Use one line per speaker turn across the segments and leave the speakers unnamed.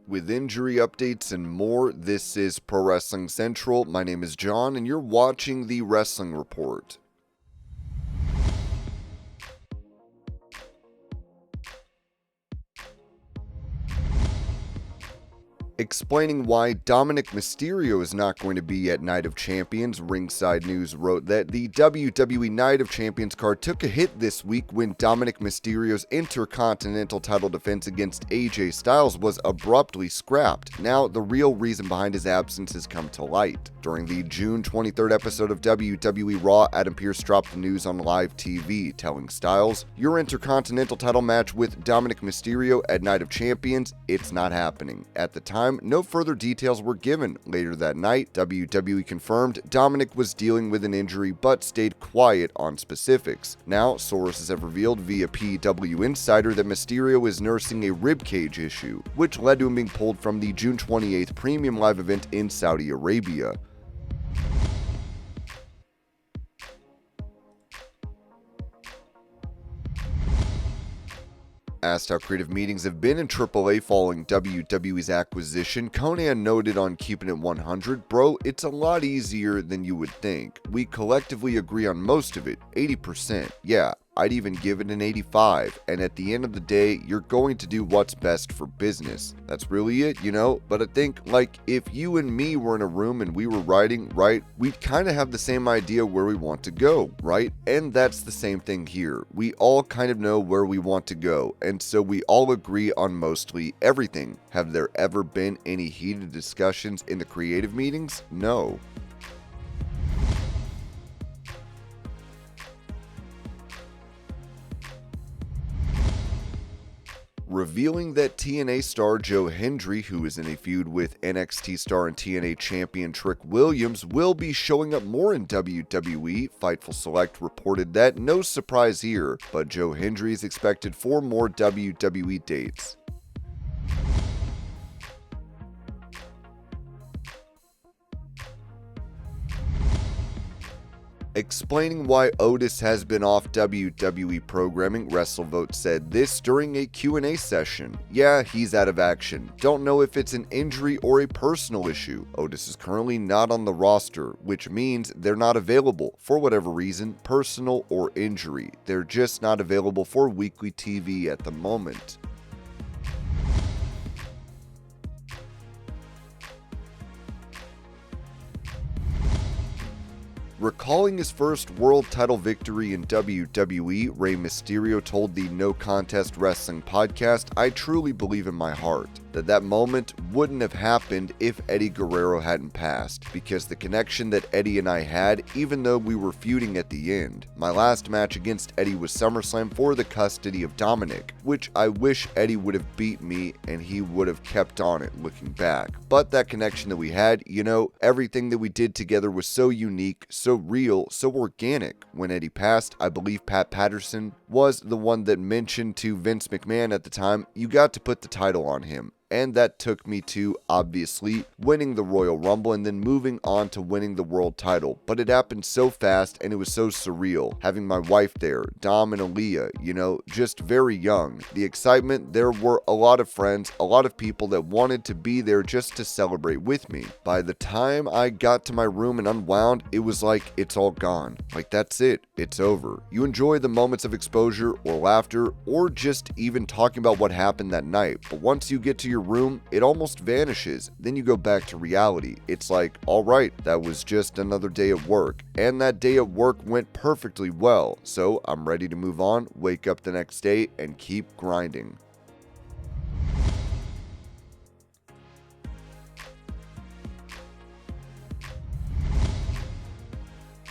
With injury updates and more, this is Pro Wrestling Central. My name is John, and you're watching the Wrestling Report. Explaining why Dominik Mysterio is not going to be at Night of Champions, Ringside News wrote that the WWE Night of Champions card took a hit this week when Dominik Mysterio's Intercontinental title defense against AJ Styles was abruptly scrapped. Now, the real reason behind his absence has come to light. During the June 23rd episode of WWE Raw, Adam Pearce dropped the news on live TV, telling Styles, "Your Intercontinental title match with Dominik Mysterio at Night of Champions, it's not happening." At the time, no further details were given. Later that night, WWE confirmed Dominik was dealing with an injury but stayed quiet on specifics. Now, sources have revealed via PW Insider that Mysterio is nursing a ribcage issue, which led to him being pulled from the June 28th Premium Live event in Saudi Arabia. Asked how creative meetings have been in AAA following WWE's acquisition, Conan noted on Keeping It 100, "Bro, it's a lot easier than you would think. We collectively agree on most of it, 80%. Yeah, I'd even give it an 85, and at the end of the day, you're going to do what's best for business. That's really it, you know? But I think, like, if you and me were in a room and we were writing, right, we'd kind of have the same idea where we want to go, right? And that's the same thing here. We all kind of know where we want to go, and so we all agree on mostly everything. Have there ever been any heated discussions in the creative meetings? No." Revealing that TNA star Joe Hendry, who is in a feud with NXT star and TNA champion Trick Williams, will be showing up more in WWE, Fightful Select reported that. No surprise here, but Joe Hendry is expected for more WWE dates. Explaining why Otis has been off WWE programming, WrestleVote said this during a Q&A session. "Yeah, he's out of action. Don't know if it's an injury or a personal issue. Otis is currently not on the roster, which means they're not available for whatever reason, personal or injury. They're just not available for weekly TV at the moment." Recalling his first world title victory in WWE, Rey Mysterio told the No Contest Wrestling podcast, "I truly believe in my heart that moment wouldn't have happened if Eddie Guerrero hadn't passed, because the connection that Eddie and I had, even though we were feuding at the end. My last match against Eddie was SummerSlam for the custody of Dominik, which I wish Eddie would have beat me and he would have kept on it looking back. But that connection that we had, you know, everything that we did together was so unique, so real, so organic. When Eddie passed, I believe Pat Patterson was the one that mentioned to Vince McMahon at the time, you got to put the title on him. And that took me to, obviously, winning the Royal Rumble and then moving on to winning the world title. But it happened so fast and it was so surreal. Having my wife there, Dom and Aaliyah, you know, just very young. The excitement, there were a lot of friends, a lot of people that wanted to be there just to celebrate with me. By the time I got to my room and unwound, it was like it's all gone. Like that's it. It's over. You enjoy the moments of exposure or laughter or just even talking about what happened that night. But once you get to your room, it almost vanishes. Then you go back to reality. It's like, all right, that was just another day at work. And that day at work went perfectly well. So I'm ready to move on, wake up the next day, and keep grinding."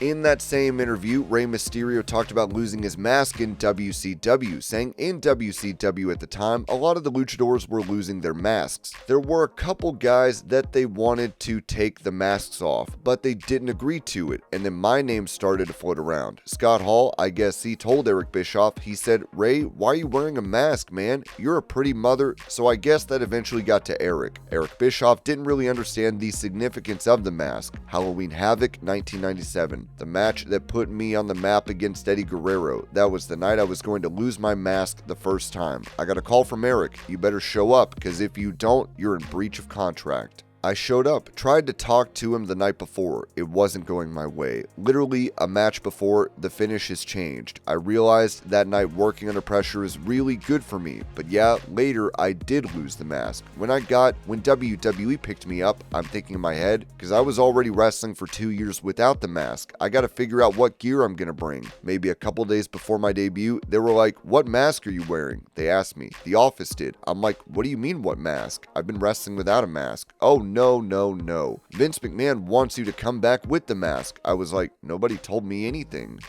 In that same interview, Rey Mysterio talked about losing his mask in WCW, saying in WCW at the time, a lot of the luchadors were losing their masks. There were a couple guys that they wanted to take the masks off, but they didn't agree to it, and then my name started to float around. Scott Hall, I guess he told Eric Bischoff, he said, "Ray, why are you wearing a mask, man? You're a pretty mother," so I guess that eventually got to Eric. Eric Bischoff didn't really understand the significance of the mask. Halloween Havoc, 1997. him. The match that put me on the map against Eddie Guerrero. That was the night I was going to lose my mask the first time. I got a call from Eric. You better show up, because if you don't, you're in breach of contract. I showed up, tried to talk to him the night before. It wasn't going my way. Literally, a match before, the finish has changed. I realized that night working under pressure is really good for me. But yeah, later I did lose the mask. When WWE picked me up, I'm thinking in my head, because I was already wrestling for 2 years without the mask. I gotta figure out what gear I'm gonna bring. Maybe a couple days before my debut, they were like, "What mask are you wearing?" They asked me. The office did. I'm like, "What do you mean what mask? I've been wrestling without a mask." "Oh, no. Vince McMahon wants you to come back with the mask." I was like, "Nobody told me anything."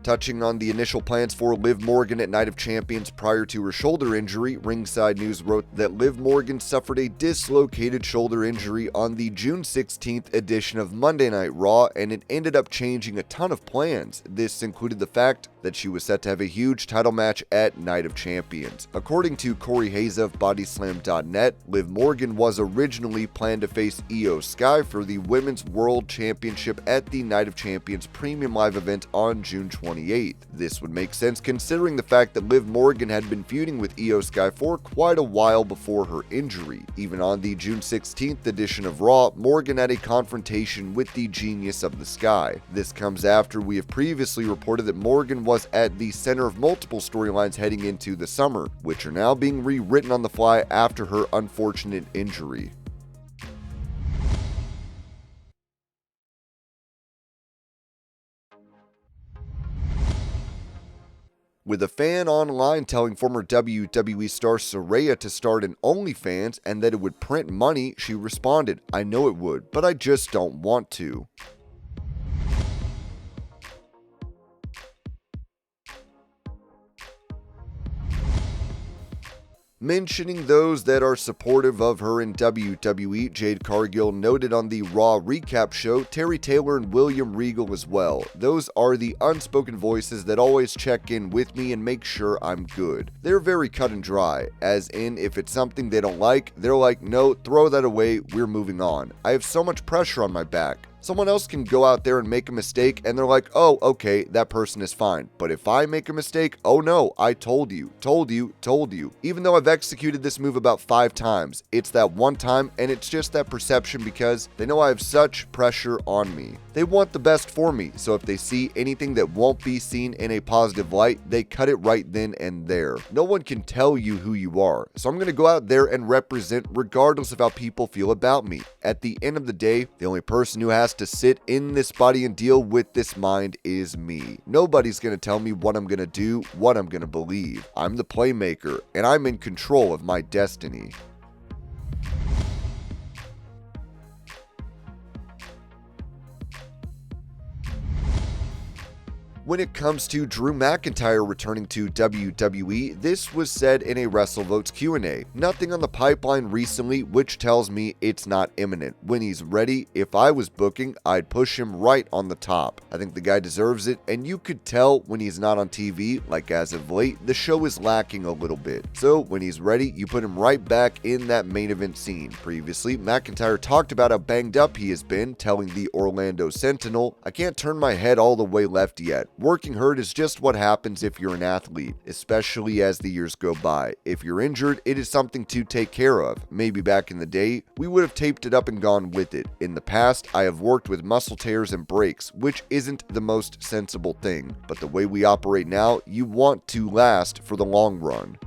Touching on the initial plans for Liv Morgan at Night of Champions prior to her shoulder injury, Ringside News wrote that Liv Morgan suffered a dislocated shoulder injury on the June 16th edition of Monday Night Raw, and it ended up changing a ton of plans. This included the fact that she was set to have a huge title match at Night of Champions. According to Corey Hayes of Bodyslam.net, Liv Morgan was originally planned to face Io Sky for the Women's World Championship at the Night of Champions Premium Live event on June 28th. This would make sense considering the fact that Liv Morgan had been feuding with Io Sky for quite a while before her injury. Even on the June 16th edition of Raw, Morgan had a confrontation with the Genius of the Sky. This comes after we have previously reported that Morgan was at the center of multiple storylines heading into the summer, which are now being rewritten on the fly after her unfortunate injury. With a fan online telling former WWE star Saraya to start an OnlyFans and that it would print money, she responded, "I know it would, but I just don't want to." Mentioning those that are supportive of her in WWE, Jade Cargill noted on the Raw recap show Terry Taylor and William Regal as well. "Those are the unspoken voices that always check in with me and make sure I'm good. They're very cut and dry, as in if it's something they don't like, they're like, no, throw that away, we're moving on. I have so much pressure on my back. Someone else can go out there and make a mistake and they're like, oh, okay, that person is fine. But if I make a mistake, oh no, I told you. Even though I've executed this move about 5 times, it's that one time and it's just that perception because they know I have such pressure on me. They want the best for me, so if they see anything that won't be seen in a positive light, they cut it right then and there. No one can tell you who you are, so I'm going to go out there and represent regardless of how people feel about me. At the end of the day, the only person who has to sit in this body and deal with this mind is me. Nobody's going to tell me what I'm going to do, what I'm going to believe. I'm the playmaker, and I'm in control of my destiny." When it comes to Drew McIntyre returning to WWE, this was said in a WrestleVotes Q&A. Nothing on the pipeline recently, which tells me it's not imminent. When he's ready, if I was booking, I'd push him right on the top. I think the guy deserves it, and you could tell when he's not on TV, like as of late, the show is lacking a little bit. So when he's ready, you put him right back in that main event scene. Previously, McIntyre talked about how banged up he has been, telling the Orlando Sentinel, "I can't turn my head all the way left yet. Working hurt is just what happens if you're an athlete, especially as the years go by. If you're injured, it is something to take care of. Maybe back in the day, we would have taped it up and gone with it. In the past, I have worked with muscle tears and breaks, which isn't the most sensible thing. But the way we operate now, you want to last for the long run."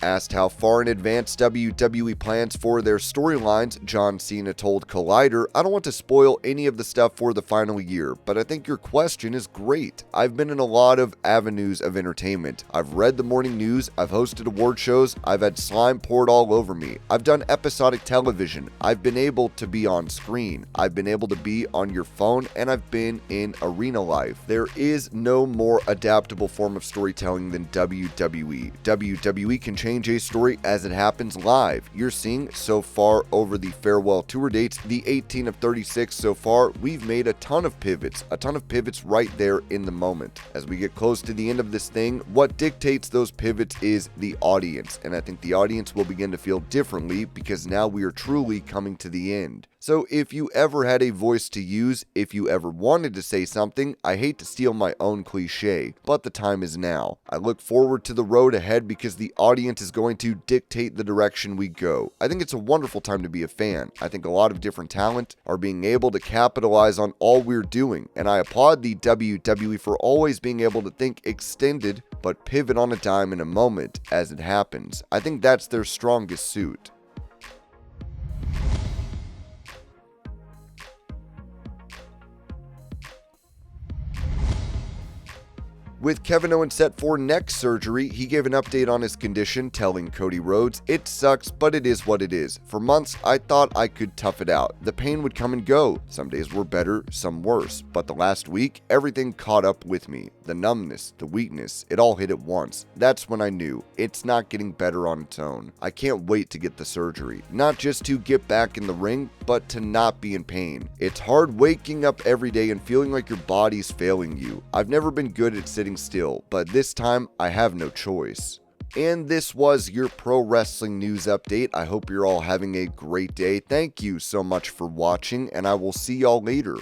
Asked how far in advance WWE plans for their storylines, John Cena told Collider, "I don't want to spoil any of the stuff for the final year, but I think your question is great. I've been in a lot of avenues of entertainment. I've read the morning news, I've hosted award shows, I've had slime poured all over me. I've done episodic television, I've been able to be on screen, I've been able to be on your phone, and I've been in arena life. There is no more adaptable form of storytelling than WWE. WWE can change saying Jay's story as it happens live. You're seeing so far over the farewell tour dates, the 18 of 36 so far, we've made a ton of pivots right there in the moment. As we get close to the end of this thing, what dictates those pivots is the audience, and I think the audience will begin to feel differently because now we are truly coming to the end. So if you ever had a voice to use, if you ever wanted to say something, I hate to steal my own cliche, but the time is now. I look forward to the road ahead because the audience is going to dictate the direction we go. I think it's a wonderful time to be a fan. I think a lot of different talent are being able to capitalize on all we're doing, and I applaud the WWE for always being able to think extended but pivot on a dime in a moment as it happens. I think that's their strongest suit. With Kevin Owens set for neck surgery, he gave an update on his condition, telling Cody Rhodes, "It sucks, but it is what it is. For months, I thought I could tough it out. The pain would come and go. Some days were better, some worse. But the last week, everything caught up with me. The numbness, the weakness, it all hit at once. That's when I knew it's not getting better on its own. I can't wait to get the surgery. Not just to get back in the ring, but to not be in pain. It's hard waking up every day and feeling like your body's failing you. I've never been good at sitting still, but this time I have no choice." And this was your pro wrestling news update. I hope you're all having a great day. Thank you so much for watching, and I will see y'all later.